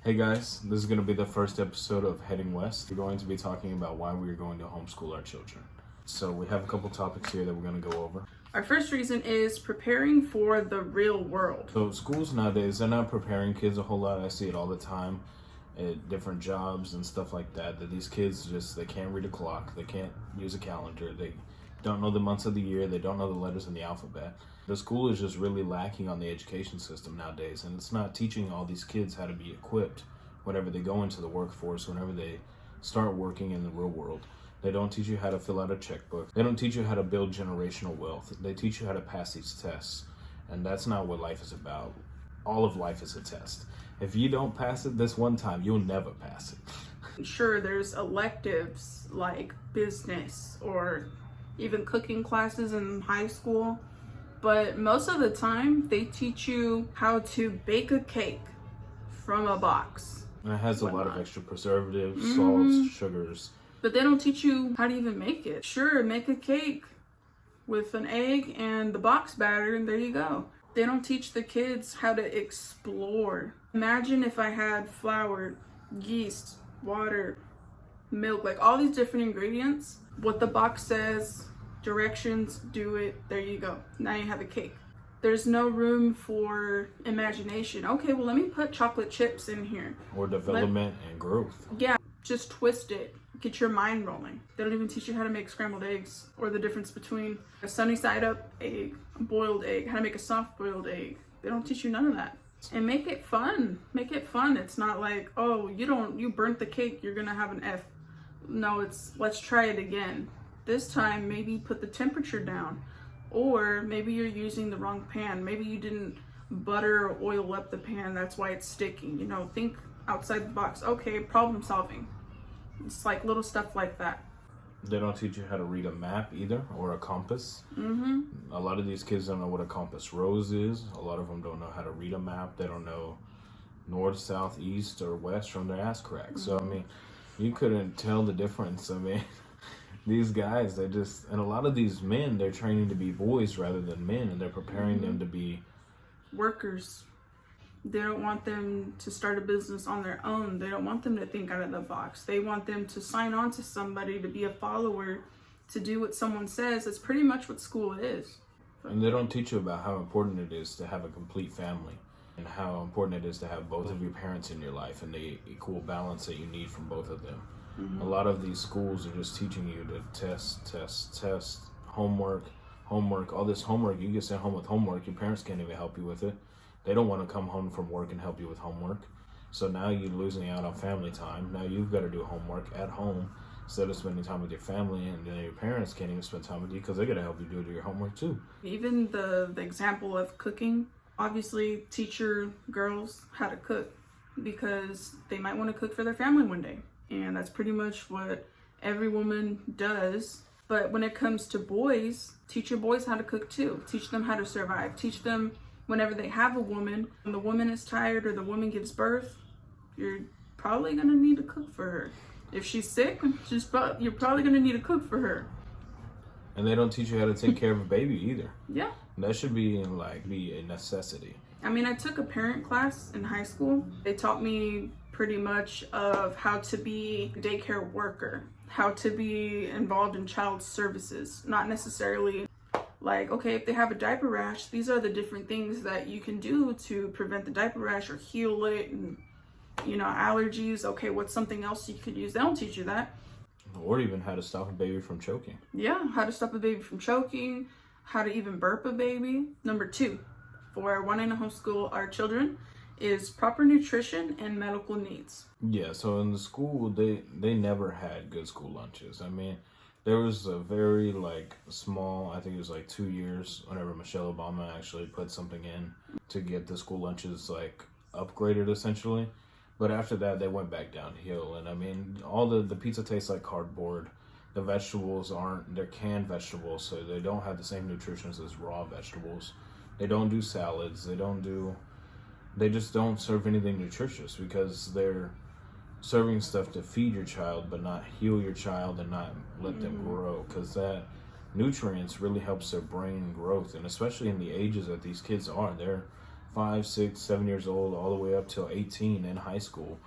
Hey guys, this is going to be the first episode of Heading West. We're going to be talking about why we're going to homeschool our children. So we have a couple topics here that we're going to go over. Our first reason is preparing for the real world. So schools nowadays, they're not preparing kids a whole lot. I see it all the time at different jobs and stuff like that, that these kids they can't read a clock, they can't use a calendar, they don't know the months of the year, they don't know the letters in the alphabet. The school is just really lacking on the education system nowadays, and it's not teaching all these kids how to be equipped whenever they go into the workforce, whenever they start working in the real world. They don't teach you how to fill out a checkbook. They don't teach you how to build generational wealth. They teach you how to pass these tests, and that's not what life is about. All of life is a test. If you don't pass it this one time, you'll never pass it. Sure, there's electives like business or even cooking classes in high school, but most of the time they teach you how to bake a cake from a box. And it has a lot of extra preservatives, salts, sugars. But they don't teach you how to even make it. Sure, make a cake with an egg and the box batter, and there you go. They don't teach the kids how to explore. Imagine if I had flour, yeast, water, milk, like all these different ingredients. What the box says, directions, do it, there you go. Now you have a cake. There's no room for imagination. Okay, well, let me put chocolate chips in here. Or development and growth. Yeah, just twist it. Get your mind rolling. They don't even teach you how to make scrambled eggs or the difference between a sunny side up egg, a boiled egg, how to make a soft boiled egg. They don't teach you none of that. And make it fun. Make it fun. It's not like, oh, you burnt the cake, you're gonna have an F. No, it's let's try it again. This time maybe put the temperature down. Or maybe you're using the wrong pan. Maybe you didn't butter or oil up the pan, that's why it's sticking. Think outside the box. Okay, problem solving. It's like little stuff like that. They don't teach you how to read a map either, or a compass. A lot of these kids don't know what a compass rose is. A lot of them don't know how to read a map. They don't know north, south, east, or west from their ass crack. So, you couldn't tell the difference. These guys, and a lot of these men, they're training to be boys rather than men, and they're preparing them to be workers. They don't want them to start a business on their own. They don't want them to think out of the box. They want them to sign on to somebody, to be a follower, to do what someone says. It's pretty much what school is. And they don't teach you about how important it is to have a complete family and how important it is to have both of your parents in your life and the equal balance that you need from both of them. A lot of these schools are just teaching you to test, homework, all this homework. You get sent home with homework. Your parents can't even help you with it. They don't want to come home from work and help you with homework. So now you're losing out on family time. Now you've got to do homework at home instead of spending time with your family, and then your parents can't even spend time with you because they're going to help you do your homework too. Even the example of cooking, obviously teach your girls how to cook because they might want to cook for their family one day. And that's pretty much what every woman does. But when it comes to boys, teach your boys how to cook too. Teach them how to survive. Teach them whenever they have a woman, when the woman is tired or the woman gives birth, you're probably going to need to cook for her. If she's sick, you're probably going to need to cook for her. And they don't teach you how to take care of a baby either. Yeah. That should be a necessity. I took a parent class in high school. They taught me pretty much of how to be a daycare worker, how to be involved in child services, not necessarily like, okay, if they have a diaper rash, these are the different things that you can do to prevent the diaper rash or heal it, and allergies. Okay, what's something else you could use? They don't teach you that. Or even how to stop a baby from choking. Yeah, how to stop a baby from choking, how to even burp a baby. Number 2, for wanting to homeschool our children, is proper nutrition and medical needs. Yeah, so in the school, they never had good school lunches. There was a very small, I think it was 2 years, whenever Michelle Obama actually put something in to get the school lunches upgraded essentially. But after that, they went back downhill. And all the pizza tastes like cardboard. The vegetables they're canned vegetables, so they don't have the same nutrition as raw vegetables. They don't do salads. They just don't serve anything nutritious because they're serving stuff to feed your child but not heal your child and not let them grow, because that nutrients really helps their brain growth, and especially in the ages that these kids are, 5, 6, 7 years old, all the way up till 18 in high school.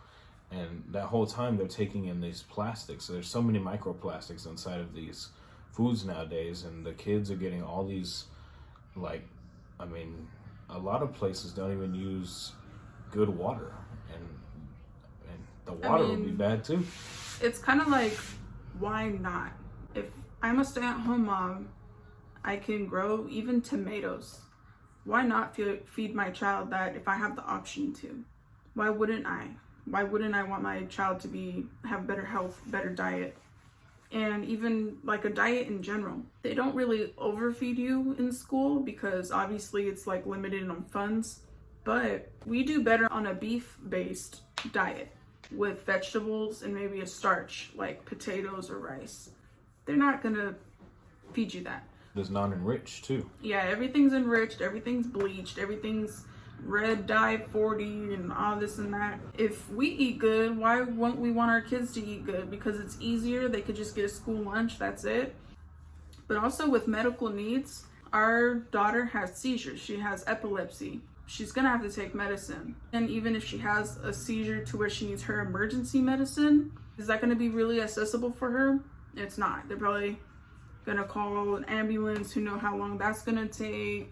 And that whole time they're taking in these plastics. There's so many microplastics inside of these foods nowadays, and the kids are getting all these, like, I mean, a lot of places don't even use good water, and the water would be bad too. It's kind of like, why not? If I'm a stay-at-home mom, I can grow even tomatoes. Why not feed my child that if I have the option to? Why wouldn't I? Why wouldn't I want my child to have better health, better diet? And even like a diet in general. They don't really overfeed you in school because obviously it's like limited on funds, but we do better on a beef-based diet with vegetables and maybe a starch like potatoes or rice. They're not gonna feed you that. It's non-enriched too. Yeah, everything's enriched, everything's bleached, everything's red dye 40 and all this and that. If we eat good, why won't we want our kids to eat good? Because it's easier. They could just get a school lunch, that's it. But also with medical needs, our daughter has seizures. She has epilepsy. She's gonna have to take medicine. And even if she has a seizure to where she needs her emergency medicine, is that gonna be really accessible for her? It's not. They're probably gonna call an ambulance, who know how long that's gonna take.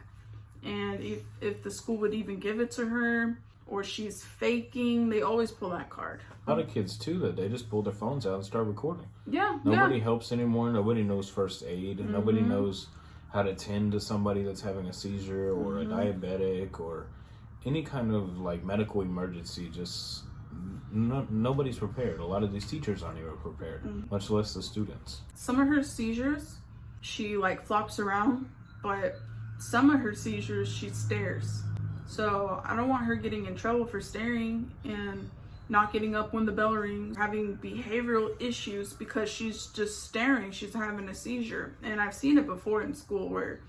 And if the school would even give it to her, or she's faking, they always pull that card. A lot of kids too, that they just pull their phones out and start recording. Yeah. Nobody helps anymore. Nobody knows first aid. And nobody knows how to tend to somebody that's having a seizure or a diabetic or any kind of like medical emergency. Just nobody's prepared. A lot of these teachers aren't even prepared, much less the students. Some of her seizures, she like flops around, but some of her seizures, she stares. So I don't want her getting in trouble for staring and not getting up when the bell rings, having behavioral issues because she's just staring. She's having a seizure. And I've seen it before in school where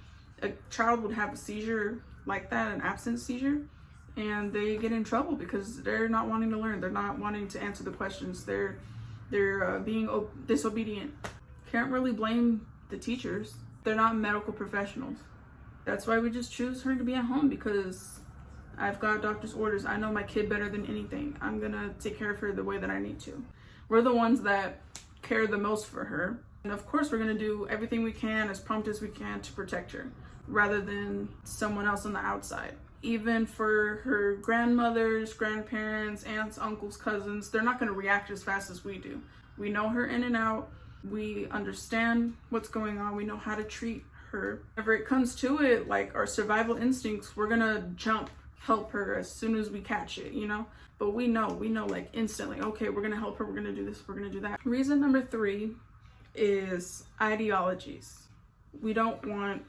a child would have a seizure like that, an absent seizure, and they get in trouble because they're not wanting to learn. They're not wanting to answer the questions. They're being disobedient. Can't really blame the teachers. They're not medical professionals. That's why we just choose her to be at home, because I've got doctor's orders. I know my kid better than anything. I'm gonna take care of her the way that I need to. We're the ones that care the most for her. And of course, we're gonna do everything we can as prompt as we can to protect her, rather than someone else on the outside. Even for her grandmothers, grandparents, aunts, uncles, cousins, they're not gonna react as fast as we do. We know her in and out. We understand what's going on. We know how to treat her. Whenever it comes to it, like our survival instincts, we're gonna help her as soon as we catch it, you know? But we know like instantly, okay, we're gonna help her, we're gonna do this, we're gonna do that. Reason number 3 is ideologies. We don't want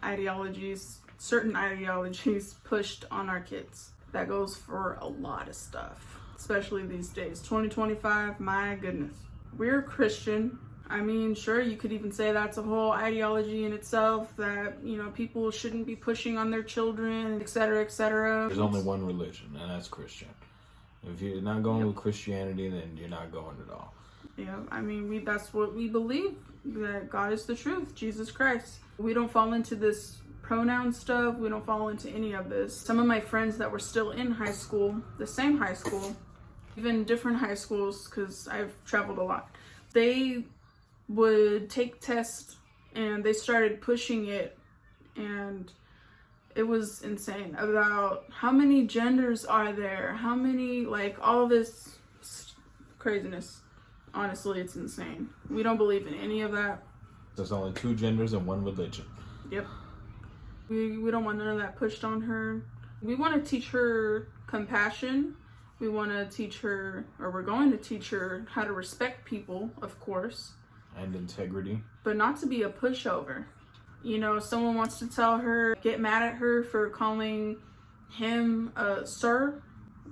certain ideologies pushed on our kids. That goes for a lot of stuff, especially these days. 2025, my goodness. We're Christian. I mean, sure, you could even say that's a whole ideology in itself, that, you know, people shouldn't be pushing on their children, etc., etc. There's only one religion, and that's Christian. If you're not going with Christianity, then you're not going at all. Yeah, I mean, that's what we believe, that God is the truth, Jesus Christ. We don't fall into this pronoun stuff. We don't fall into any of this. Some of my friends that were still in high school, the same high school, even different high schools, because I've traveled a lot, they would take tests and they started pushing it, and it was insane about how many genders are there, how many, like, all this craziness. Honestly, it's insane. We don't believe in any of that. There's only 2 genders and 1 religion. Yep. We don't want none of that pushed on her. We want to teach her compassion. We want to teach her, or we're going to teach her, how to respect people, of course. And integrity. But not to be a pushover. You know, if someone wants to tell her, get mad at her for calling him sir,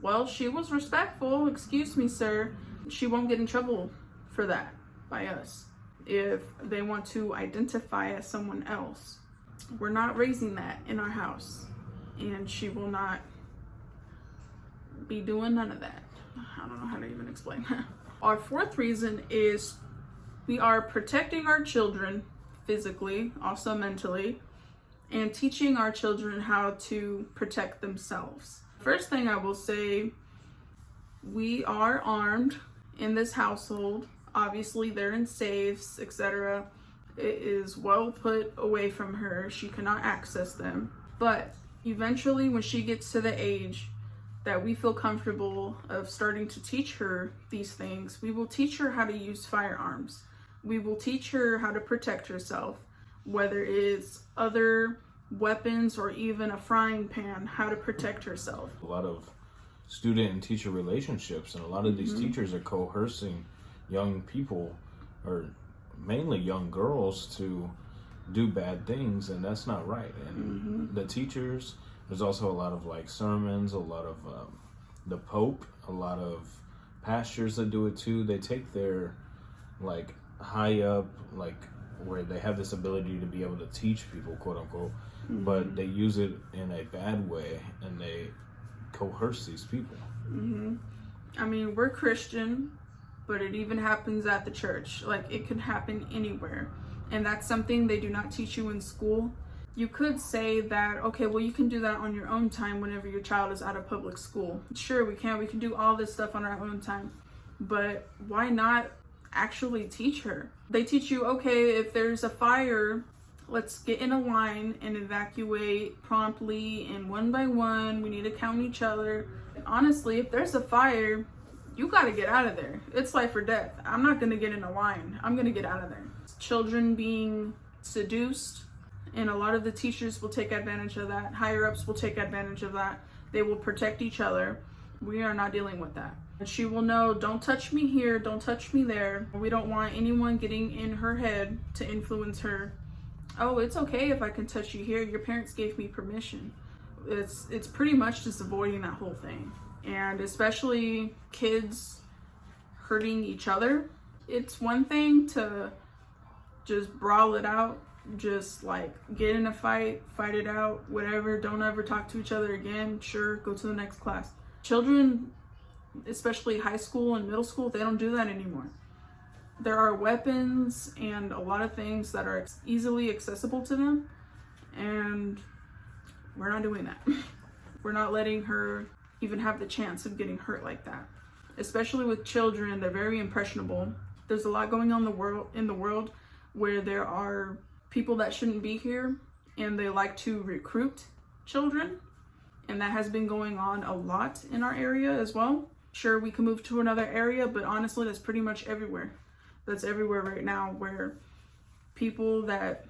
well, she was respectful. Excuse me, sir. She won't get in trouble for that by us. If they want to identify as someone else, we're not raising that in our house. And she will not be doing none of that. I don't know how to even explain that. Our 4th reason is we are protecting our children physically, also mentally, and teaching our children how to protect themselves. First thing I will say, we are armed in this household. Obviously, they're in safes, etc. It is well put away from her. She cannot access them. But eventually, when she gets to the age that we feel comfortable of starting to teach her these things, we will teach her how to use firearms. We will teach her how to protect herself, whether it's other weapons or even a frying pan, how to protect herself. A lot of student and teacher relationships, and a lot of these teachers are coercing young people, or mainly young girls, to do bad things, and that's not right. And the teachers, there's also a lot of like sermons, a lot of the Pope, a lot of pastors that do it too. They take their like high up, like where they have this ability to be able to teach people, quote unquote, but they use it in a bad way, and they coerce these people. I mean, we're Christian, but it even happens at the church. Like, it could happen anywhere. And that's something they do not teach you in school. You could say that, okay, well, you can do that on your own time whenever your child is out of public school. Sure, we can do all this stuff on our own time. But why not actually teach her? They teach you, okay, if there's a fire, let's get in a line and evacuate promptly and one by one. We need to count each other. And honestly, if there's a fire, you got to get out of there. It's life or death. I'm not going to get in a line. I'm going to get out of there. Children being seduced, and a lot of the teachers will take advantage of that. Higher ups will take advantage of that. They will protect each other. We are not dealing with that. She will know, don't touch me here, don't touch me there. We don't want anyone getting in her head to influence her. Oh, it's okay if I can touch you here. Your parents gave me permission. It's pretty much just avoiding that whole thing. And especially kids hurting each other. It's one thing to just brawl it out, just like get in a fight it out, whatever. Don't ever talk to each other again. Sure, go to the next class. Children, especially high school and middle school, they don't do that anymore. There are weapons and a lot of things that are easily accessible to them, and we're not doing that. We're not letting her even have the chance of getting hurt like that. Especially with children, they're very impressionable. There's a lot going on in the world where there are people that shouldn't be here, and they like to recruit children, and that has been going on a lot in our area as well. Sure, we can move to another area, but honestly, that's pretty much everywhere. That's everywhere right now, where people that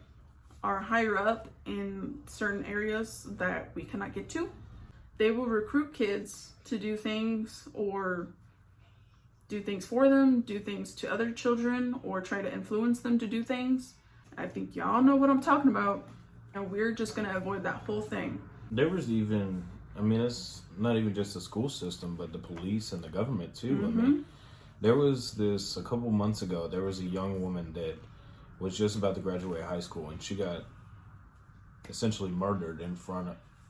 are higher up in certain areas that we cannot get to, they will recruit kids to do things, or do things for them, do things to other children, or try to influence them to do things. I think y'all know what I'm talking about, and we're just gonna avoid that whole thing. There was even, I mean, it's not even just the school system, but the police and the government too. I mean, there was this, a couple months ago, there was a young woman that was just about to graduate high school, and she got essentially murdered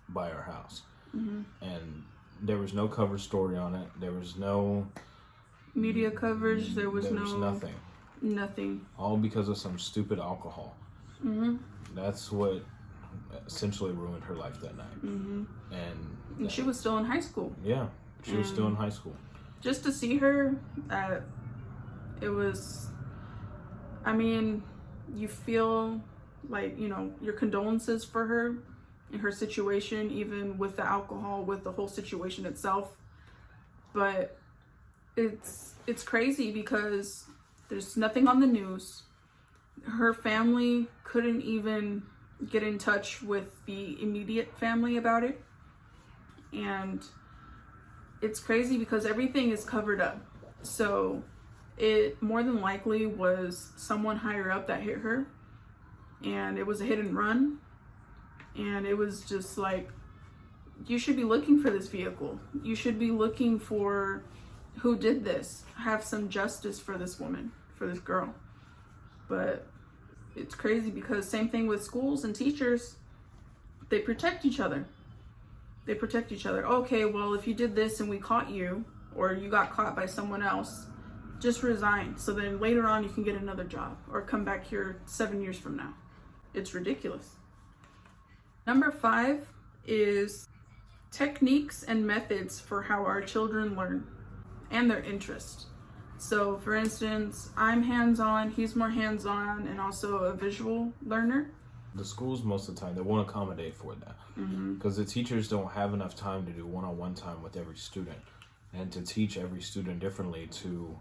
by our house. And there was no cover story on it. There was no media coverage. There was nothing. All because of some stupid alcohol. That's what essentially ruined her life that night. And she was still in high school. Yeah, she was still in high school. Just to see her, it was, I mean, you feel like, you know, your condolences for her in her situation, even with the alcohol, with the whole situation itself. But it's crazy because there's nothing on the news. Her family couldn't even get in touch with the immediate family about it. And it's crazy because everything is covered up. So it more than likely was someone higher up that hit her, and it was a hit and run. And it was just like, you should be looking for this vehicle. You should be looking for who did this. Have some justice for this woman, for this girl. But it's crazy because same thing with schools and teachers. They protect each other. They protect each other. Okay, well, if you did this and we caught you, or you got caught by someone else, just resign. So then later on you can get another job or come back here 7 years from now. It's ridiculous. Number 5 is techniques and methods for how our children learn and their interest. So for instance, I'm hands-on, he's more hands-on, and also a visual learner. The schools, most of the time, they won't accommodate for that because the teachers don't have enough time to do one-on-one time with every student and to teach every student differently to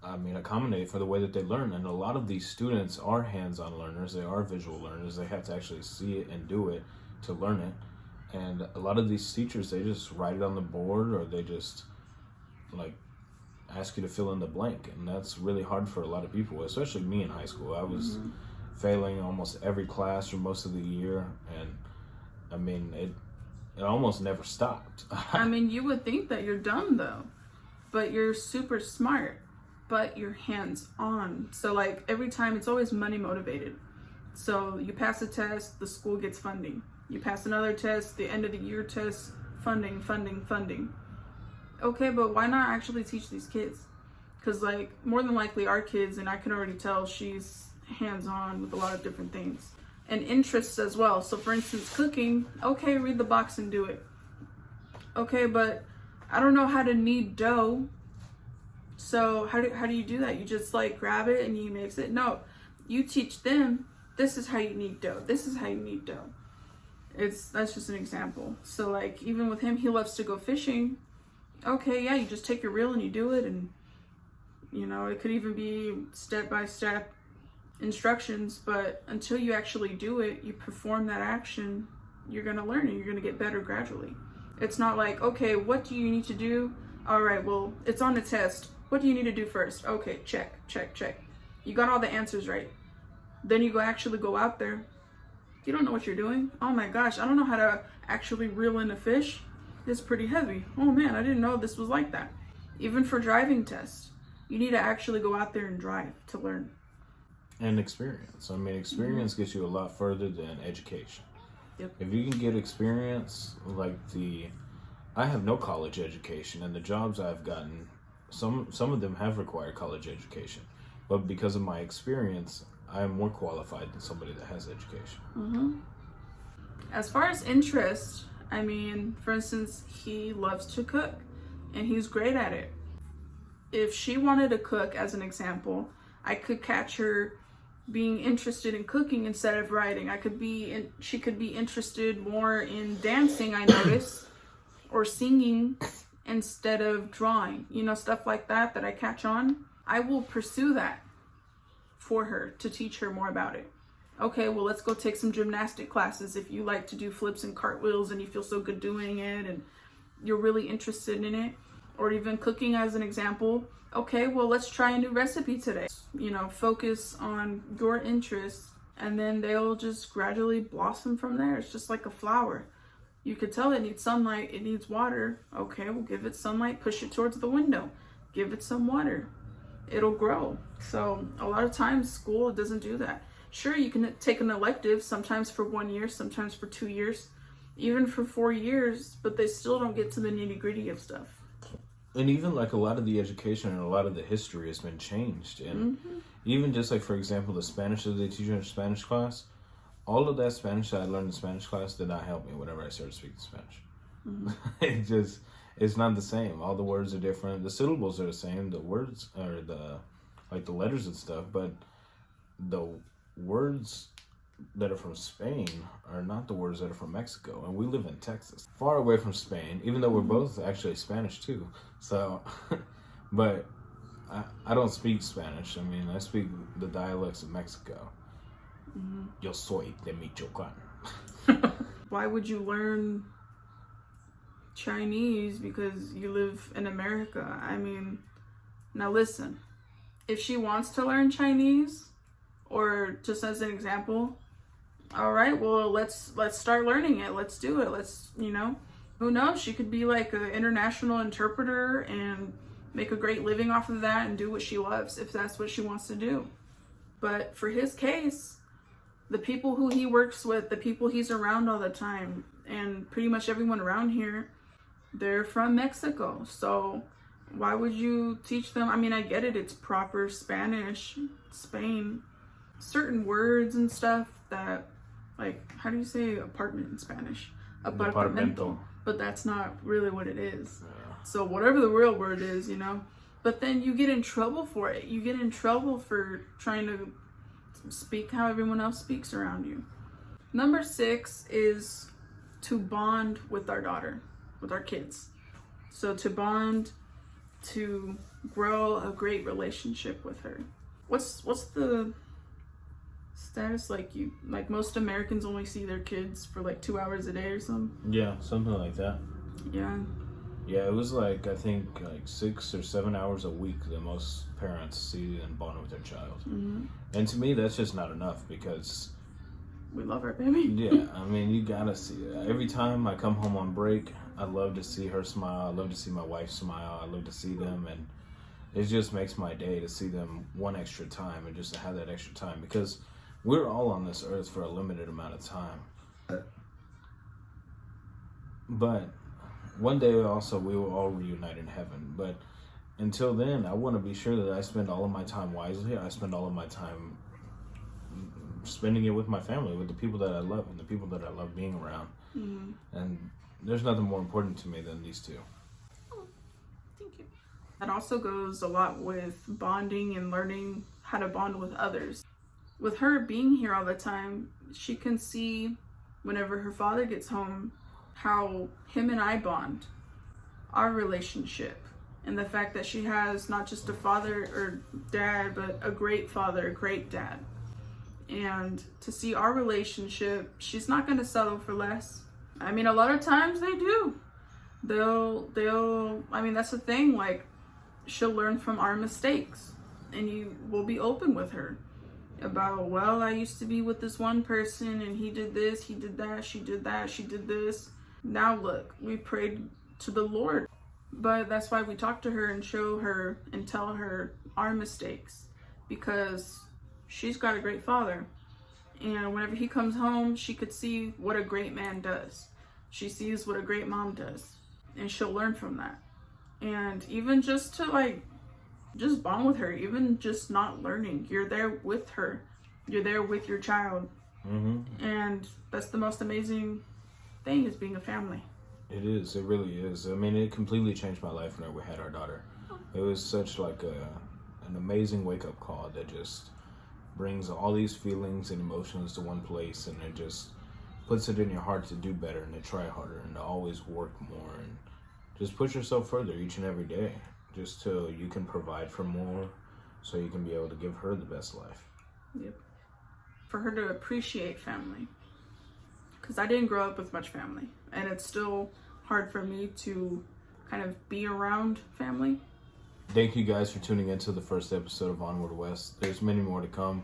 accommodate for the way that they learn. And a lot of these students are hands-on learners, they are visual learners, they have to actually see it and do it to learn it. And a lot of these teachers, they just write it on the board, or they just like ask you to fill in the blank, and that's really hard for a lot of people, especially me in high school. I was failing almost every class for most of the year, and I mean it almost never stopped. I mean, you would think that you're dumb though, but you're super smart, but you're hands-on. So like every time, it's always money motivated. So you pass a test, the school gets funding. You pass another test, the end of the year test, funding. Okay, but why not actually teach these kids? Because like more than likely our kids, and I can already tell she's hands-on with a lot of different things and interests as well. So for instance, cooking, okay, read the box and do it. Okay, but I don't know how to knead dough. So how do you do that? You just like grab it and you mix it? No, you teach them, this is how you knead dough. This is how you knead dough. That's just an example. So like even with him, he loves to go fishing. Okay, yeah, you just take your reel and you do it, and you know, it could even be step-by-step instructions, but until you actually do it, you perform that action, you're gonna learn and you're gonna get better gradually. It's not like, okay, what do you need to do? All right, well, it's on the test. What do you need to do first? Okay, check. You got all the answers right. Then you actually go out there. You don't know what you're doing. Oh my gosh, I don't know how to actually reel in a fish. It's pretty heavy. Oh man, I didn't know this was like that. Even for driving tests, you need to actually go out there and drive to learn. And experience. I mean, experience gets you a lot further than education. Yep. If you can get experience, like I have no college education, and the jobs I've gotten, some of them have required college education, but because of my experience, I am more qualified than somebody that has education. As far as interest, I mean, for instance, he loves to cook and he's great at it. If she wanted to cook, as an example, I could catch her being interested in cooking instead of writing. She could be interested more in dancing, I notice, or singing instead of drawing. You know, stuff like that I catch on. I will pursue that for her to teach her more about it. Okay, well, let's go take some gymnastic classes if you like to do flips and cartwheels and you feel so good doing it and you're really interested in it. Or even cooking, as an example. Okay, well, let's try a new recipe today. You know, focus on your interests, and then they'll just gradually blossom from there. It's just like a flower. You could tell it needs sunlight, it needs water. Okay, we'll give it sunlight, push it towards the window, give it some water. It'll grow. So a lot of times school doesn't do that. Sure, you can take an elective, sometimes for 1 year, sometimes for 2 years, even for 4 years, but they still don't get to the nitty-gritty of stuff. And even like a lot of the education and a lot of the history has been changed. And even just like, for example, the Spanish that they teach you in Spanish class, all of that Spanish that I learned in Spanish class did not help me whenever I started speaking Spanish. It's not the same. All the words are different. The syllables are the same. The words are the letters and stuff, but the words that are from Spain are not the words that are from Mexico, and we live in Texas, far away from Spain, even though we're both actually Spanish too. So, but I don't speak Spanish. I mean, I speak the dialects of Mexico. Yo soy de Michoacán. Why would you learn Chinese because you live in America? I mean, now listen, if she wants to learn Chinese, or just as an example, all right, well, let's start learning it. Let's do it. Let's, you know, who knows? She could be like an international interpreter and make a great living off of that and do what she loves if that's what she wants to do. But for his case, the people who he works with, the people he's around all the time, and pretty much everyone around here, they're from Mexico. So why would you teach them? I mean, I get it. It's proper Spanish, Spain. Certain words and stuff that, like, how do you say apartment in Spanish? Apartamento. but that's not really what it is. Yeah. So whatever the real word is, you know. But then you get in trouble for it. You get in trouble for trying to speak how everyone else speaks around you. Number 6 is to bond with our daughter, with our kids. So to bond, to grow a great relationship with her. What's the status like? You like most Americans only see their kids for like 2 hours a day or something? Yeah, something like that. Yeah. Yeah, it was like, I think, like 6 or 7 hours a week that most parents see and bond with their child. Mm-hmm. And to me, that's just not enough because, We love our baby. yeah, I mean, you gotta see it. Every time I come home on break, I love to see her smile. I love to see my wife smile. I love to see them, and it just makes my day to see them one extra time and just to have that extra time, because we're all on this earth for a limited amount of time. But one day also we will all reunite in heaven. But until then, I want to be sure that I spend all of my time wisely. I spend all of my time spending it with my family, with the people that I love and the people that I love being around. Mm-hmm. And there's nothing more important to me than these two. Oh, thank you. That also goes a lot with bonding and learning how to bond with others. With her being here all the time, she can see whenever her father gets home how him and I bond, our relationship, and the fact that she has not just a father or dad, but a great father, a great dad. And to see our relationship, she's not going to settle for less. I mean, a lot of times they do. I mean, that's the thing, like, she'll learn from our mistakes, and you will be open with her about, well, I used to be with this one person and he did this, he did that, she did that, she did this. Now look, we prayed to the Lord. But that's why we talk to her and show her and tell her our mistakes, because she's got a great father. And whenever he comes home, she could see what a great man does. She sees what a great mom does, and she'll learn from that. And even just to just bond with her, even just not learning, you're there with her, you're there with your child. Mm-hmm. And that's the most amazing thing, is being a family. It is. It really is. I mean, it completely changed my life whenever we had our daughter. It was such like an amazing wake-up call that just brings all these feelings and emotions to one place, and it just puts it in your heart to do better and to try harder and to always work more and just push yourself further each and every day, just till you can provide for more, so you can be able to give her the best life. Yep. For her to appreciate family. Because I didn't grow up with much family, and it's still hard for me to kind of be around family. Thank you guys for tuning into the first episode of Onward West. There's many more to come.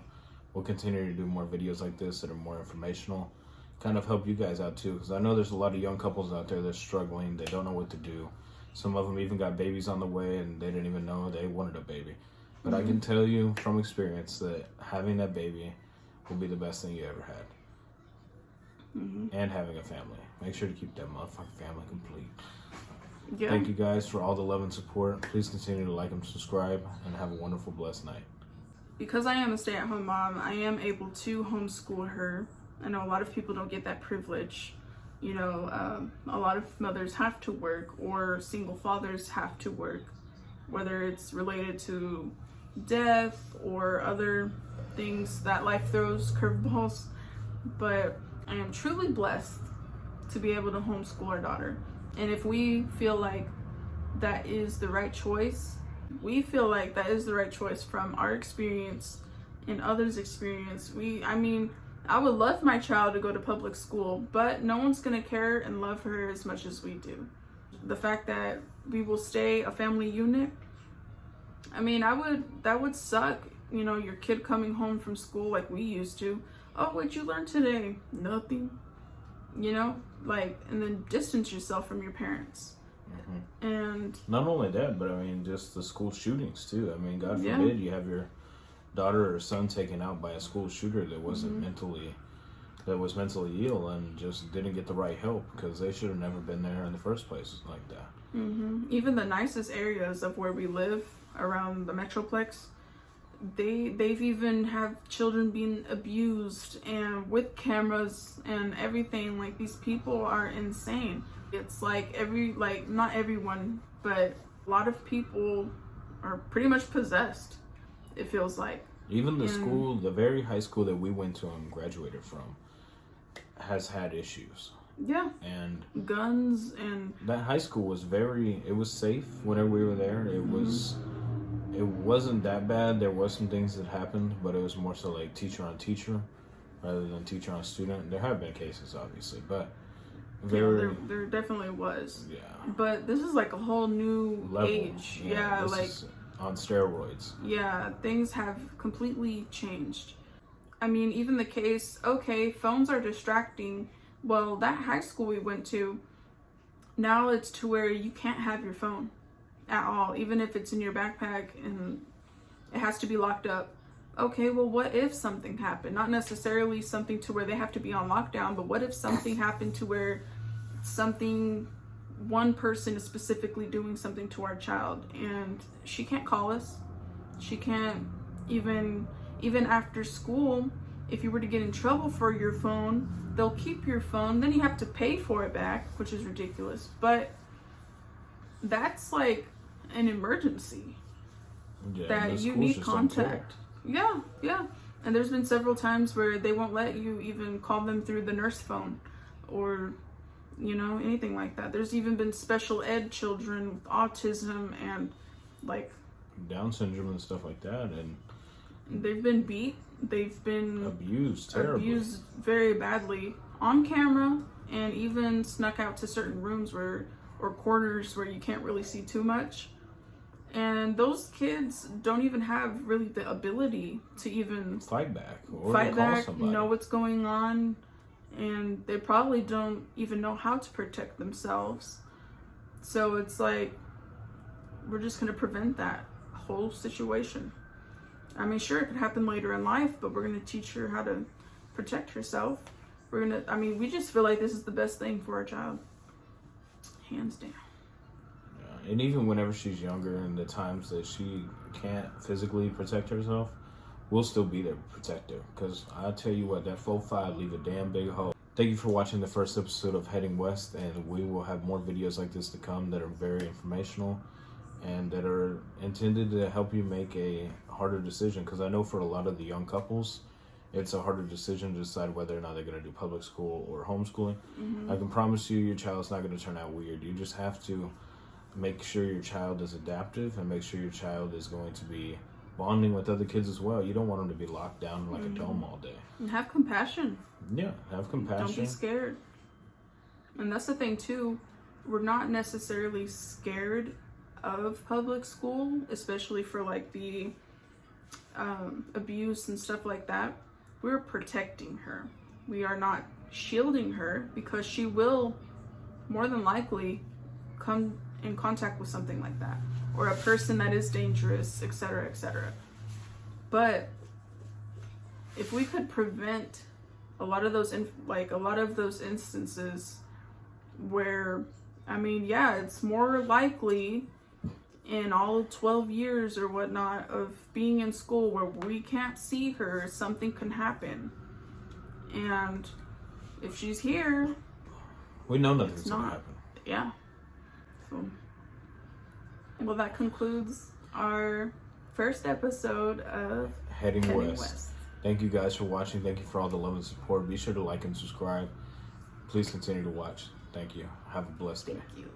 We'll continue to do more videos like this that are more informational, kind of help you guys out too, because I know there's a lot of young couples out there that are struggling. They don't know what to do. Some of them even got babies on the way and they didn't even know they wanted a baby. But I can tell you from experience that having that baby will be the best thing you ever had. And having a family. Make sure to keep that motherfucking family complete. Yeah. Thank you guys for all the love and support. Please continue to like and subscribe, and have a wonderful, blessed night. Because I am a stay-at-home mom, I am able to homeschool her. I know a lot of people don't get that privilege. You know, a lot of mothers have to work, or single fathers have to work, whether it's related to death or other things that life throws curveballs. But I am truly blessed to be able to homeschool our daughter. And if we feel like that is the right choice, we feel like that is the right choice from our experience and others' experience. I would love my child to go to public school, but no one's gonna care and love her as much as we do. The fact that we will stay a family unit, that would suck, you know, your kid coming home from school like we used to. Oh, what'd you learn today? Nothing. You know, and then distance yourself from your parents. And not only that, but just the school shootings too. God forbid you have your daughter or son taken out by a school shooter that wasn't mentally ill and just didn't get the right help, because they should have never been there in the first place like that. Even the nicest areas of where we live around the Metroplex, they've even have children being abused, and with cameras and everything. Like, these people are insane. It's like not everyone, but a lot of people are pretty much possessed, it feels like. Even the school, the very high school that we went to and graduated from, has had issues. Yeah. And guns and that high school was it was safe whenever we were there. It wasn't that bad. There was some things that happened, but it was more so like teacher on teacher rather than teacher on student. There have been cases, obviously, but there definitely was. Yeah. But this is like a whole new level. Age. Yeah, like on steroids. Yeah, things have completely changed. I mean, even the case, okay, phones are distracting. Well, that high school we went to, now it's to where you can't have your phone at all, even if it's in your backpack and it has to be locked up. Okay, well, what if something happened? Not necessarily something to where they have to be on lockdown, but what if something happened to where one person is specifically doing something to our child and she can't call us. She can't even after school, if you were to get in trouble for your phone, they'll keep your phone. Then you have to pay for it back, which is ridiculous. But that's like an emergency that you need contact. Yeah. And there's been several times where they won't let you even call them through the nurse phone or anything like that. There's even been special ed children with autism and like Down syndrome and stuff like that, and they've been beat. They've been abused terribly. Abused very badly on camera, and even snuck out to certain rooms or corners where you can't really see too much. And those kids don't even have really the ability to even fight back, know what's going on, and they probably don't even know how to protect themselves. So it's like, we're just going to prevent that whole situation. I mean, sure, it could happen later in life, but we're going to teach her how to protect herself. We just feel like this is the best thing for our child. Hands down. Yeah, and even whenever she's younger and the times that she can't physically protect herself, we'll still be there to protect her. Because I'll tell you what, that 4-5 leave a damn big hole. Thank you for watching the first episode of Heading West, and we will have more videos like this to come that are very informational and that are intended to help you make a harder decision. Because I know for a lot of the young couples, it's a harder decision to decide whether or not they're going to do public school or homeschooling. Mm-hmm. I can promise you your child's not going to turn out weird. You just have to make sure your child is adaptive and make sure your child is going to be bonding with other kids as well. You don't want them to be locked down like a dome all day. And have compassion. Yeah, have compassion. Don't be scared. And that's the thing too. We're not necessarily scared of public school, especially for like the abuse and stuff like that. We're protecting her. We are not shielding her because she will more than likely come in contact with something like that, or a person that is dangerous, etc., etc. But if we could prevent a lot of those instances where, I mean, yeah, it's more likely in all 12 years or whatnot of being in school where we can't see her, something can happen. And if she's here, we know nothing's gonna happen. Yeah. So, well, that concludes our first episode of Heading West. Thank you guys for watching. Thank you for all the love and support. Be sure to like and subscribe. Please continue to watch. Thank you. Have a blessed day. Thank you.